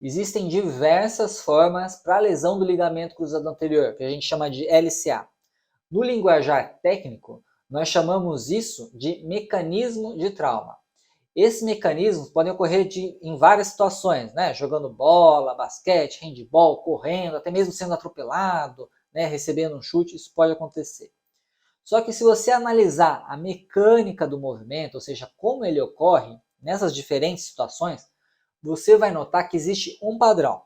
Existem diversas formas para a lesão do ligamento cruzado anterior, que a gente chama de LCA. No linguajar técnico, nós chamamos isso de mecanismo de trauma. Esses mecanismos podem ocorrer em várias situações, né? Jogando bola, basquete, handebol, correndo, até mesmo sendo atropelado, né? Recebendo um chute, isso pode acontecer. Só que se você analisar a mecânica do movimento, ou seja, como ele ocorre nessas diferentes situações, você vai notar que existe um padrão.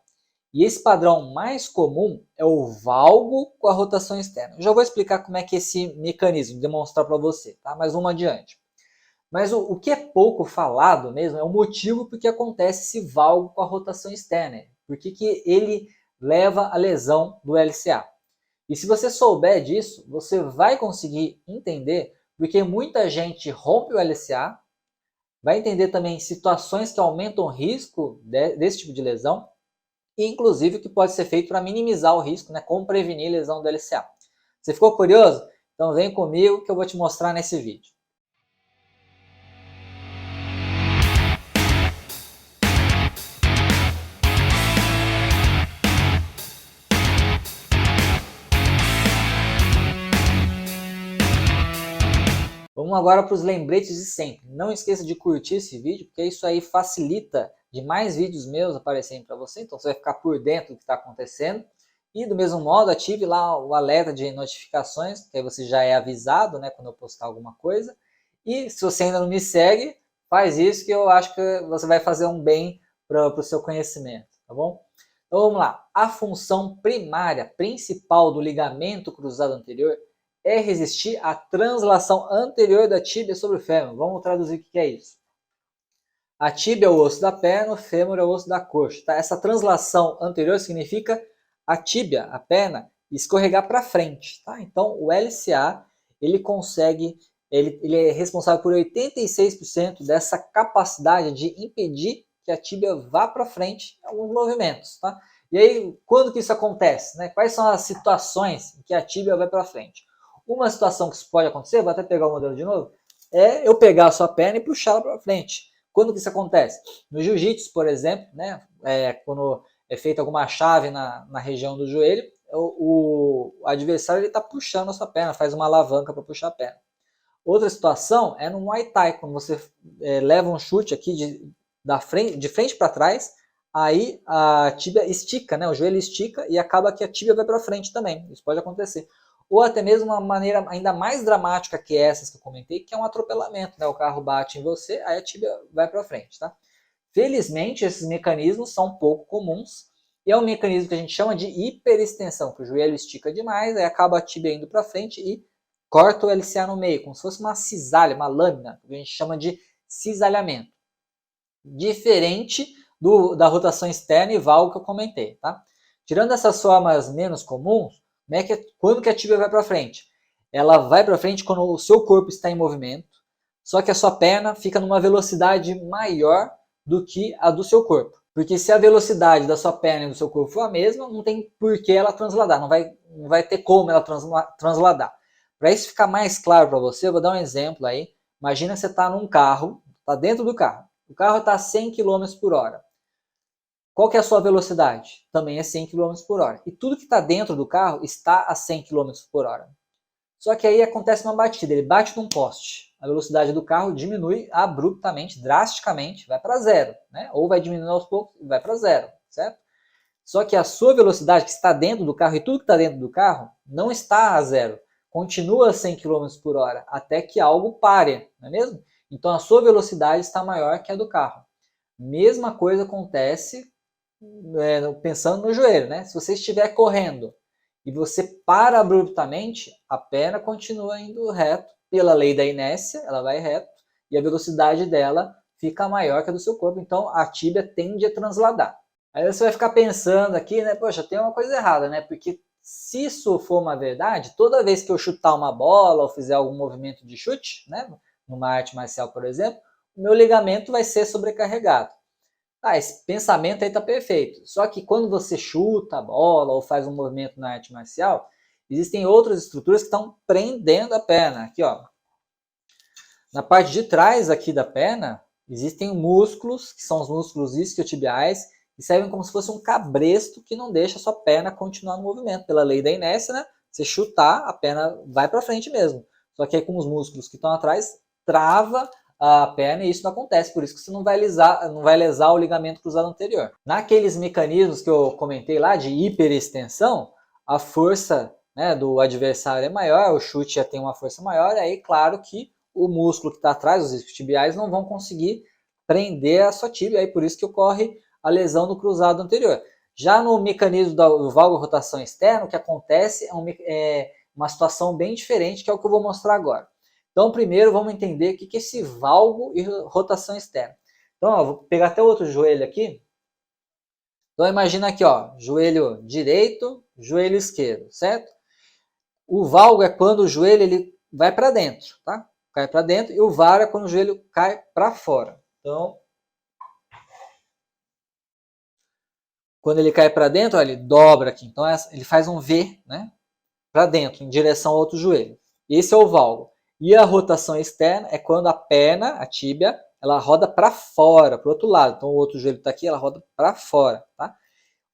E esse padrão mais comum é o valgo com a rotação externa. Eu já vou explicar como é que é esse mecanismo, demonstrar para você, tá? Mas vamos adiante. Mas o que é pouco falado mesmo é o motivo por que acontece esse valgo com a rotação externa. Por que ele leva à lesão do LCA. E se você souber disso, você vai conseguir entender porque muita gente rompe o LCA, vai entender também situações que aumentam o risco desse tipo de lesão, e inclusive o que pode ser feito para minimizar o risco, né, como prevenir lesão do LCA. Você ficou curioso? Então vem comigo que eu vou te mostrar nesse vídeo. Vamos agora para os lembretes de sempre. Não esqueça de curtir esse vídeo, porque isso aí facilita de mais vídeos meus aparecerem para você, então você vai ficar por dentro do que está acontecendo. E do mesmo modo, ative lá o alerta de notificações, que aí você já é avisado, né, quando eu postar alguma coisa. E se você ainda não me segue, faz isso que eu acho que você vai fazer um bem para o seu conhecimento, tá bom? Então vamos lá. A função primária, principal do ligamento cruzado anterior é resistir à translação anterior da tíbia sobre o fêmur. Vamos traduzir o que é isso. A tíbia é o osso da perna, o fêmur é o osso da coxa. Tá? Essa translação anterior significa a tíbia, a perna, escorregar para frente. Tá? Então, o LCA, ele consegue, ele é responsável por 86% dessa capacidade de impedir que a tíbia vá para frente em alguns movimentos. Tá? E aí, quando que isso acontece? Né? Quais são as situações em que a tíbia vai para frente? Uma situação que isso pode acontecer, vou até pegar o modelo de novo, é eu pegar a sua perna e puxá-la para frente. Quando que isso acontece? No jiu-jitsu, por exemplo, né, quando é feita alguma chave na região do joelho, o adversário está puxando a sua perna, faz uma alavanca para puxar a perna. Outra situação é no Muay Thai, quando você leva um chute aqui de frente para trás, aí a tíbia estica, né, o joelho estica e acaba que a tíbia vai para frente também. Isso pode acontecer. Ou até mesmo uma maneira ainda mais dramática que essas que eu comentei, que é um atropelamento, né? O carro bate em você, aí a tíbia vai para frente, tá? Felizmente, esses mecanismos são pouco comuns, e é um mecanismo que a gente chama de hiperextensão, que o joelho estica demais, aí acaba a tíbia indo para frente e corta o LCA no meio, como se fosse uma cisalha, uma lâmina, que a gente chama de cisalhamento. Diferente da rotação externa e valgo que eu comentei, tá? Tirando essas formas menos comuns, quando que a tíbia vai para frente? Ela vai para frente quando o seu corpo está em movimento, só que a sua perna fica numa velocidade maior do que a do seu corpo. Porque se a velocidade da sua perna e do seu corpo for a mesma, não tem por que ela transladar, não vai ter como ela transladar. Para isso ficar mais claro para você, eu vou dar um exemplo aí. Imagina que você está num carro, está dentro do carro. O carro está a 100 km por hora. Qual que é a sua velocidade? Também é 100 km por hora. E tudo que está dentro do carro está a 100 km por hora. Só que aí acontece uma batida, ele bate num poste. A velocidade do carro diminui abruptamente, drasticamente, vai para zero. Né? Ou vai diminuindo aos poucos e vai para zero, certo? Só que a sua velocidade que está dentro do carro e tudo que está dentro do carro não está a zero. Continua a 100 km por hora até que algo pare, não é mesmo? Então a sua velocidade está maior que a do carro. Mesma coisa acontece pensando no joelho, né? Se você estiver correndo e você para abruptamente, a perna continua indo reto pela lei da inércia, ela vai reto e a velocidade dela fica maior que a do seu corpo, então a tíbia tende a transladar. Aí você vai ficar pensando aqui, né? Poxa, tem uma coisa errada, né? Porque se isso for uma verdade, toda vez que eu chutar uma bola ou fizer algum movimento de chute, né? Numa arte marcial, por exemplo, o meu ligamento vai ser sobrecarregado. Esse pensamento aí tá perfeito. Só que quando você chuta a bola ou faz um movimento na arte marcial, existem outras estruturas que estão prendendo a perna. Aqui, ó. Na parte de trás aqui da perna, existem músculos, que são os músculos isquiotibiais, e servem como se fosse um cabresto que não deixa a sua perna continuar no movimento. Pela lei da inércia, né? Você chutar, a perna vai para frente mesmo. Só que aí com os músculos que estão atrás, trava a perna e isso não acontece. Por isso que você não vai lesar o ligamento cruzado anterior. Naqueles mecanismos que eu comentei lá de hiperextensão, a força, né, do adversário é maior, o chute já tem uma força maior, aí claro que o músculo que está atrás, os isquiotibiais, não vão conseguir prender a sua tíbia, aí por isso que ocorre a lesão do cruzado anterior. Já no mecanismo do valgo-rotação externa, o que acontece é uma situação bem diferente, que é o que eu vou mostrar agora. Então, primeiro, vamos entender o que é esse valgo e rotação externa. Então, ó, vou pegar até outro joelho aqui. Então, imagina aqui, ó, joelho direito, joelho esquerdo, certo? O valgo é quando o joelho ele vai para dentro, tá? Cai para dentro, e o varo é quando o joelho cai para fora. Então, quando ele cai para dentro, ó, ele dobra aqui. Então, ele faz um V, né? Para dentro, em direção ao outro joelho. Esse é o valgo. E a rotação externa é quando a perna, a tíbia, ela roda para fora, para o outro lado. Então, o outro joelho está aqui, ela roda para fora, tá?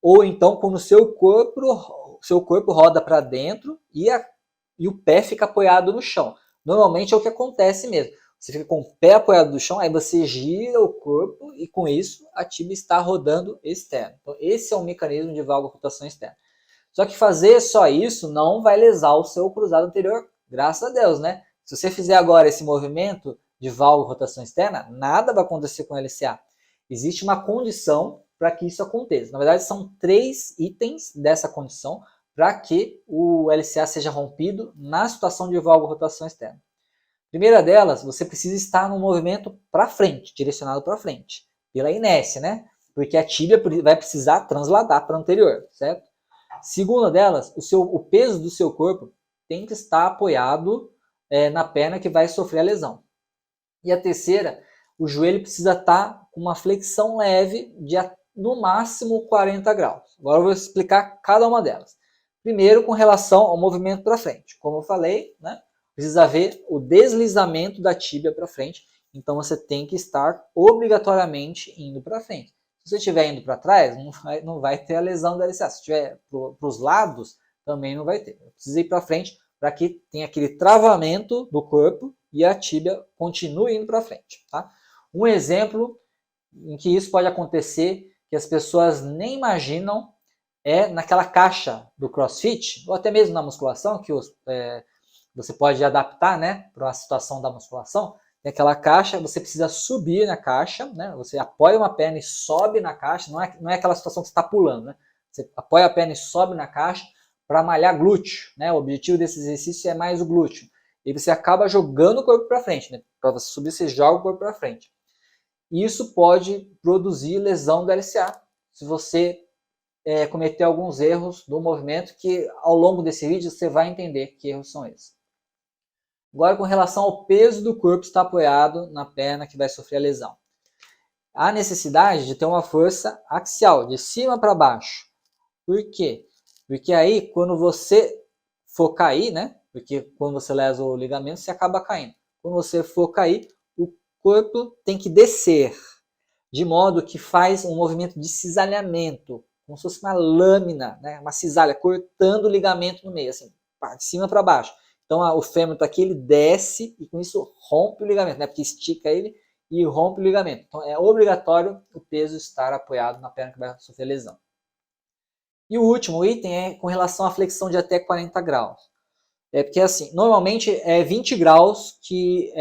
Ou então, quando o seu corpo roda para dentro e o pé fica apoiado no chão. Normalmente é o que acontece mesmo. Você fica com o pé apoiado no chão, aí você gira o corpo e com isso a tíbia está rodando externo. Então, esse é um mecanismo de valgo-rotação externa. Só que fazer só isso não vai lesar o seu cruzado anterior, graças a Deus, né? Se você fizer agora esse movimento de valgo-rotação externa, nada vai acontecer com o LCA. Existe uma condição para que isso aconteça. Na verdade, são 3 itens dessa condição para que o LCA seja rompido na situação de valgo-rotação externa. Primeira delas, você precisa estar no movimento para frente, direcionado para frente, pela inércia, né? Porque a tíbia vai precisar transladar para o anterior, certo? Segunda delas, o peso do seu corpo tem que estar apoiado na perna que vai sofrer a lesão. E a terceira, o joelho precisa estar com uma flexão leve de no máximo 40 graus. Agora eu vou explicar cada uma delas. Primeiro, com relação ao movimento para frente. Como eu falei, né, precisa haver o deslizamento da tíbia para frente. Então você tem que estar obrigatoriamente indo para frente. Se você estiver indo para trás, não vai ter a lesão da LCA. Se estiver para os lados, também não vai ter. Precisa ir para frente para que tenha aquele travamento do corpo e a tíbia continue indo para frente. Tá? Um exemplo em que isso pode acontecer, que as pessoas nem imaginam, é naquela caixa do CrossFit, ou até mesmo na musculação, que você pode adaptar, né, para a situação da musculação. Tem aquela caixa, você precisa subir na caixa, né? Você apoia uma perna e sobe na caixa, não é aquela situação que você está pulando, né? Você apoia a perna e sobe na caixa para malhar glúteo, né? O objetivo desse exercício é mais o glúteo. E você acaba jogando o corpo para frente, né? Para você subir, você joga o corpo para frente. Isso pode produzir lesão do LCA, se você cometer alguns erros do movimento, que ao longo desse vídeo você vai entender que erros são esses. Agora, com relação ao peso do corpo estar apoiado na perna que vai sofrer a lesão. Há necessidade de ter uma força axial, de cima para baixo. Por quê? Porque aí, quando você for cair, né? Porque quando você lesa o ligamento, você acaba caindo. Quando você for cair, o corpo tem que descer, de modo que faz um movimento de cisalhamento, como se fosse uma lâmina, né? Uma cisalha, cortando o ligamento no meio, assim, de cima para baixo. Então o fêmur está aqui, ele desce e com isso rompe o ligamento, né? Porque estica ele e rompe o ligamento. Então é obrigatório o peso estar apoiado na perna que vai sofrer lesão. E o último item é com relação à flexão de até 40 graus. Porque assim, normalmente é 20 graus que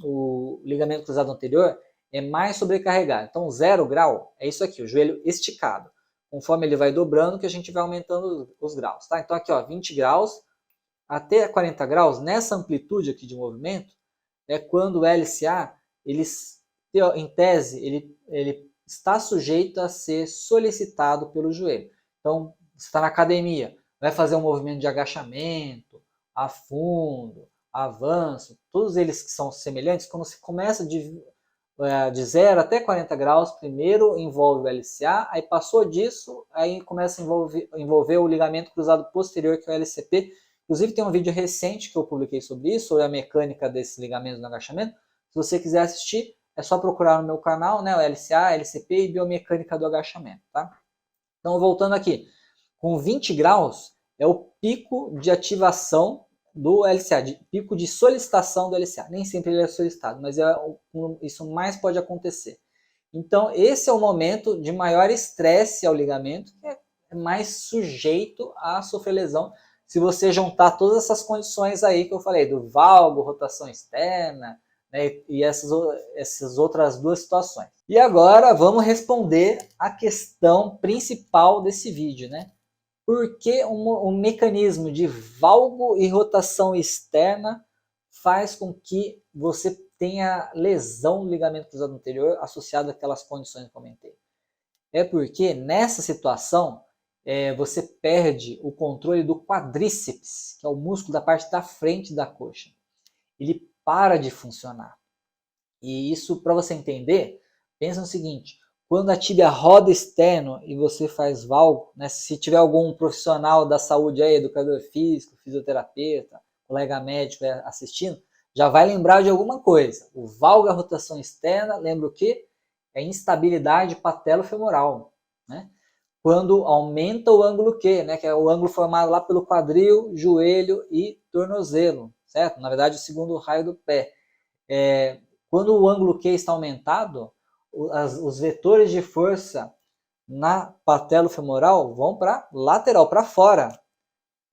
o ligamento cruzado anterior é mais sobrecarregado. Então 0 grau é isso aqui, o joelho esticado. Conforme ele vai dobrando, que a gente vai aumentando os graus. Tá? Então aqui, ó, 20 graus até 40 graus, nessa amplitude aqui de movimento, é quando o LCA, em tese, ele está sujeito a ser solicitado pelo joelho. Então, você está na academia, vai fazer um movimento de agachamento, afundo, avanço, todos eles que são semelhantes, quando você começa de 0 até 40 graus, primeiro envolve o LCA, aí passou disso, aí começa a envolver o ligamento cruzado posterior, que é o LCP. Inclusive tem um vídeo recente que eu publiquei sobre isso, sobre a mecânica desse ligamento no agachamento. Se você quiser assistir, é só procurar no meu canal, né, o LCA, LCP e biomecânica do agachamento, tá? Então, voltando aqui, com 20 graus é o pico de ativação do LCA, pico de solicitação do LCA. Nem sempre ele é solicitado, mas isso mais pode acontecer. Então, esse é o momento de maior estresse ao ligamento, que é mais sujeito a sofrer lesão, se você juntar todas essas condições aí que eu falei, do valgo, rotação externa, né, e essas outras duas situações. E agora vamos responder a questão principal desse vídeo, né? Por que um mecanismo de valgo e rotação externa faz com que você tenha lesão do ligamento cruzado anterior associado àquelas condições que eu comentei? É porque nessa situação você perde o controle do quadríceps, que é o músculo da parte da frente da coxa. Ele para de funcionar. E isso, para você entender, pensa no seguinte: quando a tíbia roda externo e você faz valgo, né, se tiver algum profissional da saúde aí, educador físico, fisioterapeuta, colega médico assistindo, já vai lembrar de alguma coisa. O valgo e a rotação externa, lembra o quê? É instabilidade patelofemoral, né? Quando aumenta o ângulo Q, né, que é o ângulo formado lá pelo quadril, joelho e tornozelo, certo? Na verdade, o segundo raio do pé. Quando o ângulo Q está aumentado, os vetores de força na patelofemoral vão para lateral, para fora.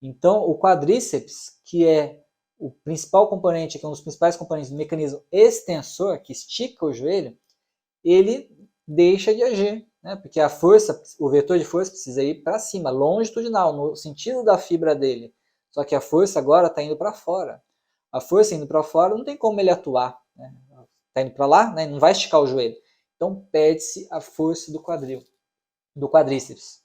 Então, o quadríceps, que é o principal componente, que é um dos principais componentes do mecanismo extensor, que estica o joelho, ele deixa de agir, né? Porque a força, o vetor de força precisa ir para cima, longitudinal, no sentido da fibra dele. Só que a força agora está indo para fora. A força indo para fora não tem como ele atuar, né? Está indo para lá, né? Não vai esticar o joelho. Então perde-se a força do quadril, do quadríceps.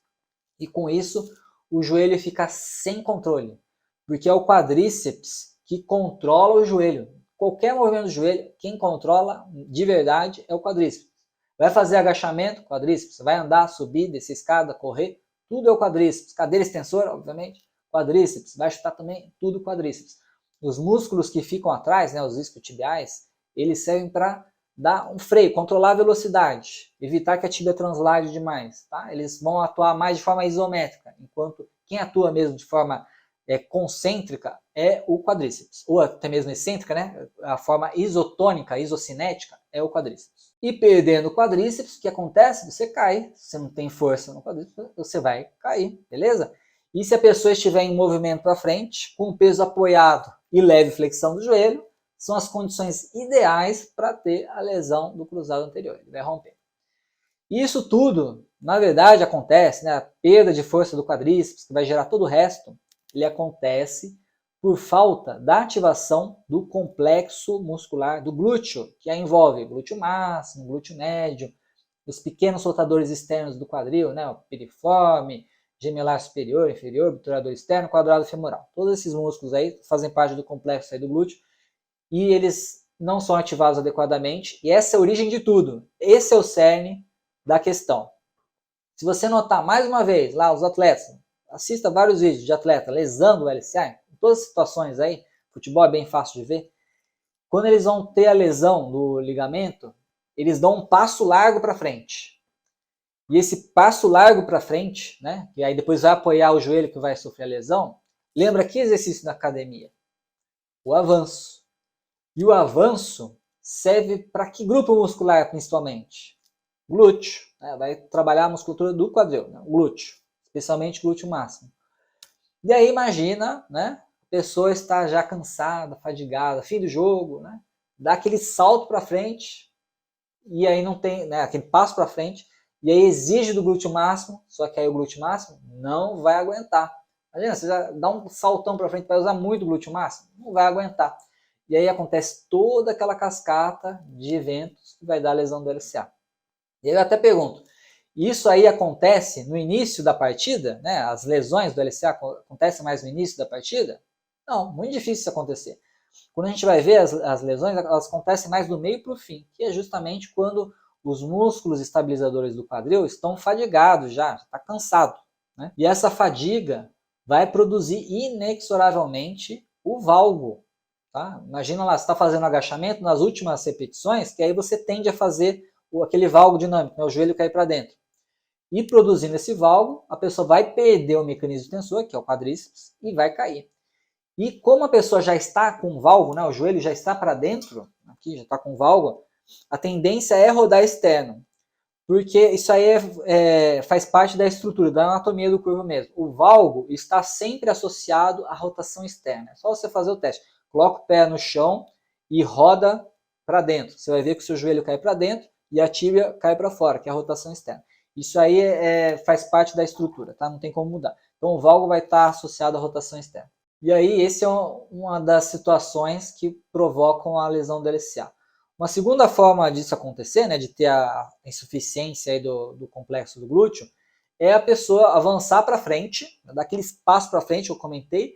E com isso o joelho fica sem controle, porque é o quadríceps que controla o joelho. Qualquer movimento do joelho, quem controla de verdade é o quadríceps. Vai fazer agachamento, quadríceps. Vai andar, subir, descer escada, correr, tudo é o quadríceps. Cadeira extensora, obviamente, quadríceps. Vai chutar também, tudo quadríceps. Os músculos que ficam atrás, né, os isquiotibiais, eles servem para dar um freio, controlar a velocidade, evitar que a tíbia translade demais. Tá? Eles vão atuar mais de forma isométrica, enquanto quem atua mesmo de forma concêntrica é o quadríceps, ou até mesmo excêntrica, né? A forma isotônica, isocinética é o quadríceps. E perdendo o quadríceps, o que acontece? Você cai, você não tem força no quadríceps, você vai cair, beleza? E se a pessoa estiver em movimento para frente, com o peso apoiado e leve flexão do joelho, são as condições ideais para ter a lesão do cruzado anterior, ele vai romper. Isso tudo, na verdade, acontece, né? A perda de força do quadríceps, que vai gerar todo o resto, ele acontece por falta da ativação do complexo muscular do glúteo, que envolve glúteo máximo, glúteo médio, os pequenos rotadores externos do quadril, né? O piriforme, gemelar superior, inferior, obturador externo, quadrado femoral. Todos esses músculos aí fazem parte do complexo aí do glúteo e eles não são ativados adequadamente, e essa é a origem de tudo. Esse é o cerne da questão. Se você notar mais uma vez lá os atletas, assista vários vídeos de atleta lesando o LCA, em todas as situações aí, futebol é bem fácil de ver, quando eles vão ter a lesão do ligamento, eles dão um passo largo para frente. E esse passo largo para frente, né, e aí depois vai apoiar o joelho que vai sofrer a lesão, lembra que exercício na academia? O avanço. E o avanço serve para que grupo muscular principalmente? Glúteo, né? Vai trabalhar a musculatura do quadril, né? Glúteo, especialmente glúteo máximo. E aí imagina, né? A pessoa está já cansada, fadigada, fim do jogo, né? Dá aquele salto para frente e aí não tem, né? Aquele passo para frente e aí exige do glúteo máximo, só que aí o glúteo máximo não vai aguentar. Imagina, você já dá um saltão para frente para usar muito o glúteo máximo, não vai aguentar. E aí acontece toda aquela cascata de eventos que vai dar a lesão do LCA. E eu até pergunto, isso aí acontece no início da partida? Né? As lesões do LCA acontecem mais no início da partida? Não, muito difícil isso acontecer. Quando a gente vai ver as lesões, elas acontecem mais do meio para o fim, que é justamente quando os músculos estabilizadores do quadril estão fadigados já está cansado. Né? E essa fadiga vai produzir inexoravelmente o valgo. Tá? Imagina lá, você está fazendo agachamento nas últimas repetições, que aí você tende a fazer aquele valgo dinâmico, né? O joelho cair para dentro. E produzindo esse valgo, a pessoa vai perder o mecanismo tensor, que é o quadríceps, e vai cair. E como a pessoa já está com valgo, né, o joelho já está para dentro, aqui já está com valgo, a tendência é rodar externo, porque isso aí faz parte da estrutura, da anatomia do corpo mesmo. O valgo está sempre associado à rotação externa. É só você fazer o teste. Coloca o pé no chão e roda para dentro. Você vai ver que o seu joelho cai para dentro e a tíbia cai para fora, que é a rotação externa. Isso aí faz parte da estrutura, tá? Não tem como mudar. Então o valgo vai estar associado à rotação externa. E aí, esse é uma das situações que provocam a lesão do LCA. Uma segunda forma disso acontecer, né, de ter a insuficiência aí do complexo do glúteo, é a pessoa avançar para frente, dar aquele espaço para frente, eu comentei,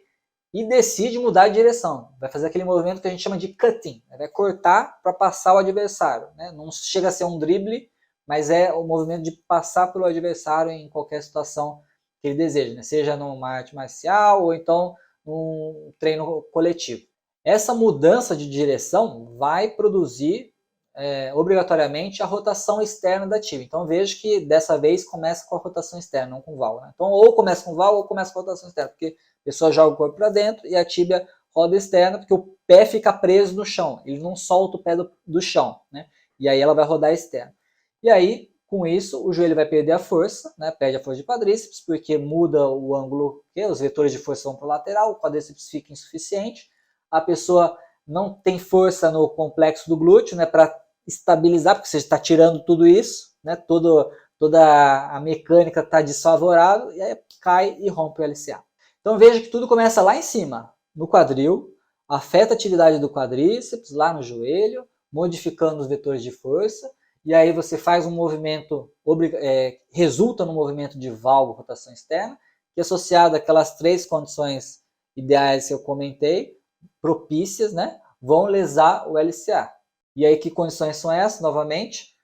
e decide mudar de direção. Vai fazer aquele movimento que a gente chama de cutting, né, vai cortar para passar o adversário. Né? Não chega a ser um drible, mas é o movimento de passar pelo adversário em qualquer situação que ele deseja, né? Seja numa arte marcial ou então num treino coletivo. Essa mudança de direção vai produzir obrigatoriamente a rotação externa da tíbia. Então veja que dessa vez começa com a rotação externa, não com o valgo. Né? Então ou começa com o valgo ou começa com a rotação externa, porque a pessoa joga o corpo para dentro e a tíbia roda externa, porque o pé fica preso no chão, ele não solta o pé do chão, né? E aí ela vai rodar externa. E aí, com isso, o joelho vai perder a força, né? Perde a força de quadríceps, porque muda o ângulo, os vetores de força vão para o lateral, o quadríceps fica insuficiente, a pessoa não tem força no complexo do glúteo, né, para estabilizar, porque você está tirando tudo isso, né, toda a mecânica está desfavorável, e aí cai e rompe o LCA. Então veja que tudo começa lá em cima, no quadril, afeta a atividade do quadríceps, lá no joelho, modificando os vetores de força, e aí você faz um movimento, resulta no movimento de valgo, rotação externa, que associado àquelas três condições ideais que eu comentei, propícias, né, vão lesar o LCA. E aí que condições são essas? Novamente,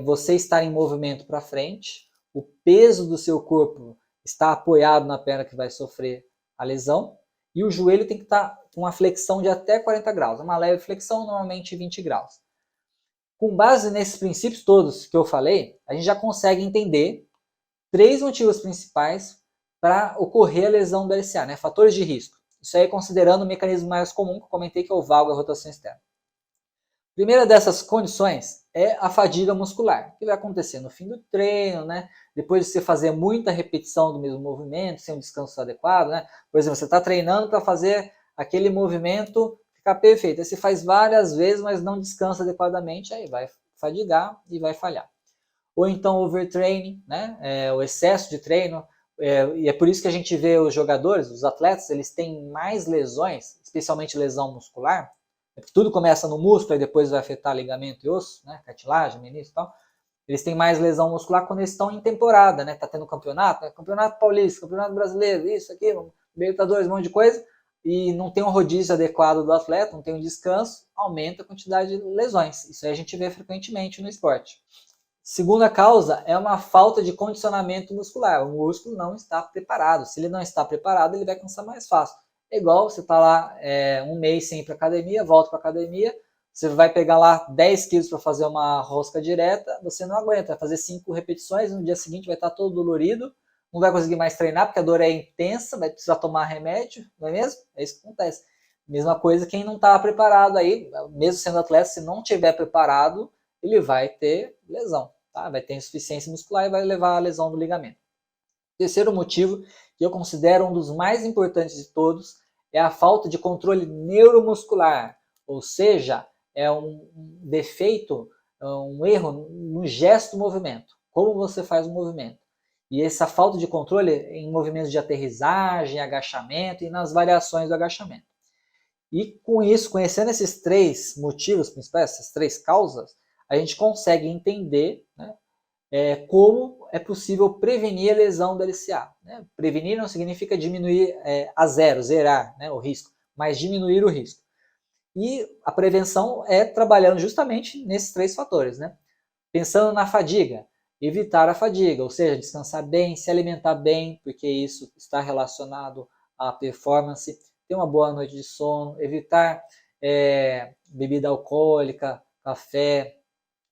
você estar em movimento para frente, o peso do seu corpo está apoiado na perna que vai sofrer a lesão, e o joelho tem que estar com uma flexão de até 40 graus, uma leve flexão, normalmente 20 graus. Com base nesses princípios todos que eu falei, a gente já consegue entender três motivos principais para ocorrer a lesão do LCA, né? Fatores de risco. Isso aí considerando o mecanismo mais comum que eu comentei, que é o valgo e a rotação externa. A primeira dessas condições é a fadiga muscular, que vai acontecer no fim do treino, né? Depois de você fazer muita repetição do mesmo movimento, sem um descanso adequado, né? Por exemplo, você está treinando para fazer aquele movimento ficar perfeito. Aí você faz várias vezes, mas não descansa adequadamente, aí vai fadigar e vai falhar. Ou então overtraining, né? O excesso de treino, e é por isso que a gente vê os jogadores, os atletas, eles têm mais lesões, especialmente lesão muscular, porque tudo começa no músculo e depois vai afetar ligamento e osso, né? Cartilagem, menisco e tal. Eles têm mais lesão muscular quando eles estão em temporada, né? Tá tendo campeonato, né? Campeonato paulista, campeonato brasileiro, isso, aquilo, Libertadores, um monte de coisa, e não tem um rodízio adequado do atleta, não tem um descanso, aumenta a quantidade de lesões. Isso aí a gente vê frequentemente no esporte. Segunda causa é uma falta de condicionamento muscular. O músculo não está preparado. Se ele não está preparado, ele vai cansar mais fácil. É igual você está lá um mês sem ir para academia, volta para academia, você vai pegar lá 10 quilos para fazer uma rosca direta, você não aguenta, vai fazer 5 repetições, no dia seguinte vai estar todo dolorido, não vai conseguir mais treinar porque a dor é intensa, vai precisar tomar remédio, não é mesmo? É isso que acontece. Mesma coisa quem não está preparado aí, mesmo sendo atleta, se não estiver preparado, ele vai ter lesão. Tá? Vai ter insuficiência muscular e vai levar à lesão do ligamento. Terceiro motivo, que eu considero um dos mais importantes de todos, é a falta de controle neuromuscular, ou seja, é um defeito, um erro no gesto do movimento, como você faz o movimento. E essa falta de controle em movimentos de aterrissagem, agachamento e nas variações do agachamento. E com isso, conhecendo esses três motivos principais, essas três causas, a gente consegue entender, né, como é possível prevenir a lesão do LCA. Né? Prevenir não significa diminuir a zero, zerar, né, o risco, mas diminuir o risco. E a prevenção é trabalhando justamente nesses três fatores. Né? Pensando na fadiga, evitar a fadiga, ou seja, descansar bem, se alimentar bem, porque isso está relacionado à performance, ter uma boa noite de sono, evitar bebida alcoólica, café,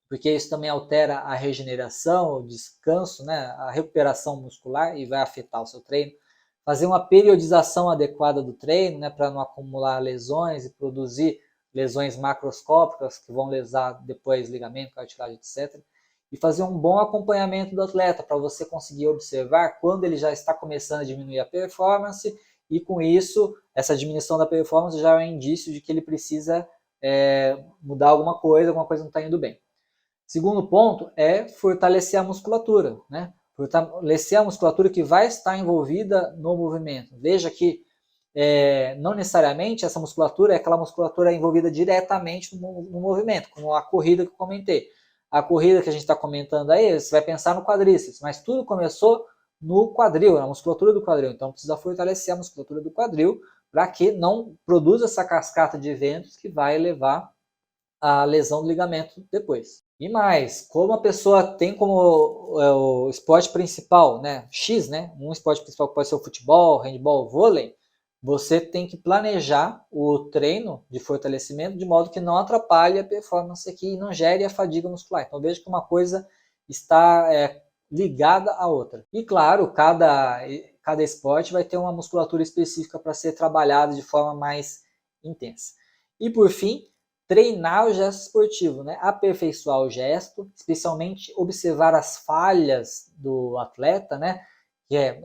porque isso também altera a regeneração, o descanso, né, a recuperação muscular e vai afetar o seu treino. Fazer uma periodização adequada do treino, né, para não acumular lesões e produzir lesões macroscópicas que vão lesar depois ligamento, cartilagem, etc. E fazer um bom acompanhamento do atleta para você conseguir observar quando ele já está começando a diminuir a performance e com isso, essa diminuição da performance já é um indício de que ele precisa mudar alguma coisa não está indo bem. Segundo ponto é fortalecer a musculatura, né? Fortalecer a musculatura que vai estar envolvida no movimento. Veja que não necessariamente essa musculatura é aquela musculatura envolvida diretamente no movimento, como a corrida que eu comentei. A corrida que a gente está comentando aí, você vai pensar no quadríceps, mas tudo começou no quadril, na musculatura do quadril. Então precisa fortalecer a musculatura do quadril para que não produza essa cascata de eventos que vai levar à lesão do ligamento depois. E mais, como a pessoa tem como o esporte principal, né, X, né, um esporte principal que pode ser o futebol, handball, vôlei, você tem que planejar o treino de fortalecimento de modo que não atrapalhe a performance aqui e não gere a fadiga muscular. Então veja que uma coisa está ligada à outra. E claro, cada esporte vai ter uma musculatura específica para ser trabalhada de forma mais intensa. E por fim, treinar o gesto esportivo, né? Aperfeiçoar o gesto, especialmente observar as falhas do atleta, né? Que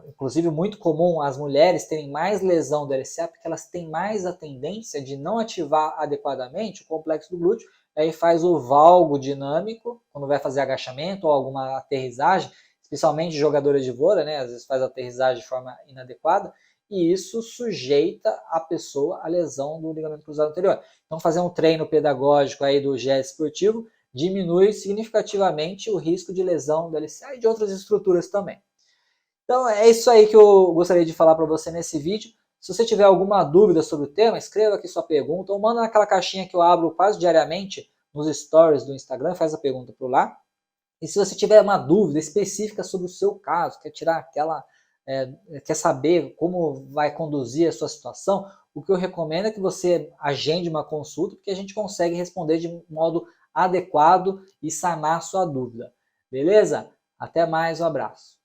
inclusive muito comum as mulheres terem mais lesão do LCA porque elas têm mais a tendência de não ativar adequadamente o complexo do glúteo, aí faz o valgo dinâmico quando vai fazer agachamento ou alguma aterrissagem, especialmente jogadoras de vôlei, né? Às vezes faz a aterrissagem de forma inadequada, e isso sujeita a pessoa à lesão do ligamento cruzado anterior. Então, fazer um treino pedagógico aí do gesto esportivo diminui significativamente o risco de lesão do LCA e de outras estruturas também. Então, é isso aí que eu gostaria de falar para você nesse vídeo. Se você tiver alguma dúvida sobre o tema, escreva aqui sua pergunta ou manda naquela caixinha que eu abro quase diariamente nos stories do Instagram, faz a pergunta por lá. E se você tiver uma dúvida específica sobre o seu caso, quer tirar quer saber como vai conduzir a sua situação, o que eu recomendo é que você agende uma consulta, porque a gente consegue responder de modo adequado e sanar a sua dúvida. Beleza? Até mais, um abraço.